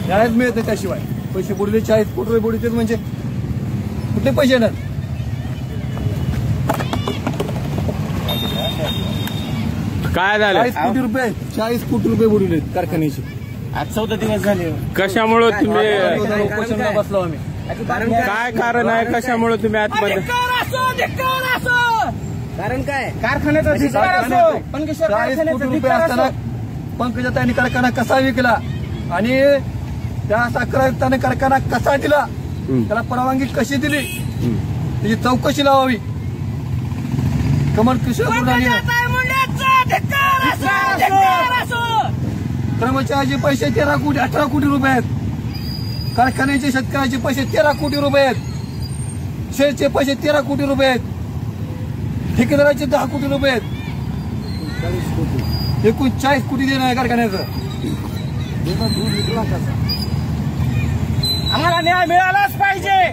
न्यायच मिळत नाही त्याशिवाय. पैसे बुडले 40 कोटी रुपये बुडले म्हणजे कुठले पैसे येणार? काय झालं? 40 कोटी रुपये बुडले कारखान्याचे. आज 14 दिवस झाले. कशामुळे तुम्ही उपोषणाला बसलो आम्ही? काय कारण आहे? कशामुळे तुम्ही आतमध्ये? कारण काय? कारखान्याचा 40 कोटी रुपये असताना पंकजाताईंनी कारखाना कसा विकला आणि त्या साखर आयुक्ताने कारखाना कसा दिला, त्याला परवानगी कशी दिली, त्याची चौकशी लावावी. कमल किशोर कर्मचाऱ्याचे पैसे 13 कोटी 18 कोटी रुपये आहेत. कारखान्याचे शेतकऱ्याचे पैसे 13 कोटी रुपये आहेत. शेअरचे पैसे 13 कोटी रुपये आहेत. ठेकेदाराचे 10 कोटी रुपये आहेत. एकूण 40 कोटी देणं आहे कारखान्याचं. आम्हाला न्याय मिळालाच पाहिजे.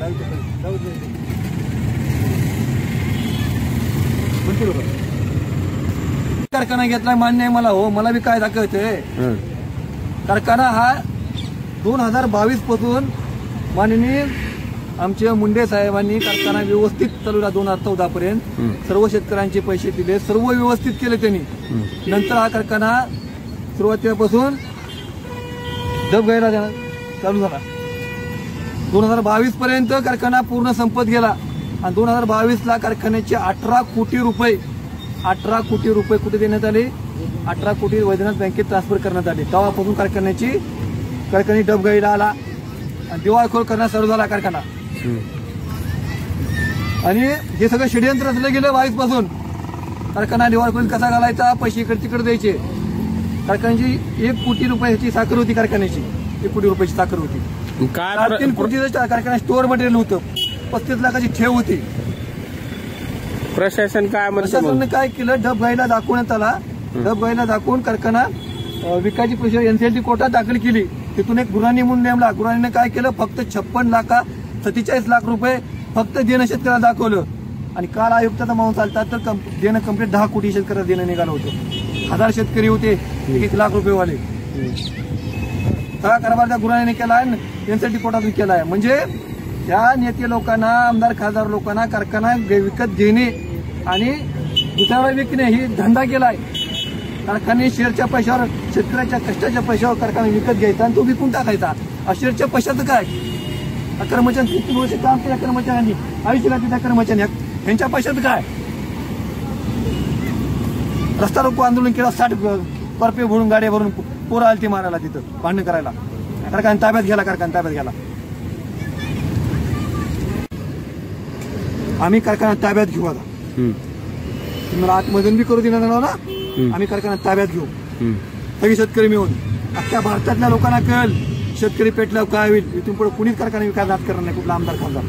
कारखाना घेतला मान्य आहे मला. हो, मला बी काय दाखवतंय. कारखाना हा 2022 पासून माननीय आमचे मुंडे साहेबांनी कारखाना व्यवस्थित चालवला. 2014 पर्यंत सर्व शेतकऱ्यांचे पैसे दिले, सर्व व्यवस्थित केले त्यांनी. नंतर हा कारखाना सुरुवातीपासून दब घ्यायला चालू झाला. 2022 पर्यंत कारखाना पूर्ण संपत गेला आणि 2022ला कारखान्याचे 18 कोटी रुपये कुठे देण्यात आले? 18 कोटी वैद्यनाथ बँकेत ट्रान्सफर करण्यात आले. तेव्हापासून कारखाना डबघाईला आला आणि दिवाळखोर करणं चालू झाला कारखाना. आणि हे सगळं षडयंत्र रचलं गेलं 22 पासून. कारखाना दिवाळखोरीत कसा घालायचा, पैसे इकडे तिकडे द्यायचे. कारखान्याची 1 कोटी रुपयाची साखर होती. कारखान्याची 1 कोटी रुपयाची साखर होती. 3 कोटीचं कारखाना स्टोअर मटेरियल होतं. 35 लाखाची ठेव होती. प्रशासन काय प्रशासनाने काय केलं? डबघाईला दाखवण्यात आला. डबघाईला दाखवून कारखाना विकायची प्रोसेस एनसीएलटी कोर्टात दाखल केली. तिथून एक गुन्हा नेमून नेमला. गुन्ह्याने काय केलं? फक्त 47 लाख रुपये फक्त देणं शेतकऱ्याला दाखवलं. आणि काल आयुक्ताचा माणूस आलता तर देणं कंप्लीट 10 कोटी शेतकऱ्याला देणं निघालं होतं. 1000 शेतकरी होते, 1 लाख रुपये वाले. सगळा कारभार त्या गुन्ह्याने केला आहे, एनसीएलटी कोर्टातून केला आहे. म्हणजे या नेते लोकांना, आमदार खासदार लोकांना कारखाना विकत घेणे आणि दुसऱ्याला विकणे ही धंदा केलाय. कारखाने शेअरच्या पैशावर, शेतकऱ्याच्या कष्टाच्या पैशावर कारखाना विकत घ्यायचा आणि तो विकून टाकायचा. शेअरच्या पैशाचं काय? कर्मचारी 3 वर्ष काम केल्या कर्मचाऱ्यांनी, 80 लाख त्या कर्मचाऱ्यांनी, यांच्या पैशाचं काय? रस्ता रोको आंदोलन केलं, 60 परपे भरून गाड्या भरून पोरं आलती मारायला, तिथं भांडण करायला. कारखाना ताब्यात गेला. आम्ही कारखाना ताब्यात घेऊ. आता तुम्हाला आत्मदन बी करू देणार ना. आम्ही कारखाना ताब्यात घेऊ. सगळे शेतकरी मिळून. अख्ख्या भारतातल्या लोकांना कळेल शेतकरी पेटल्यावर काय होईल. इथून पुढे कुणीच कारखाना विकास करणार नाही, कुठला आमदार खासदार.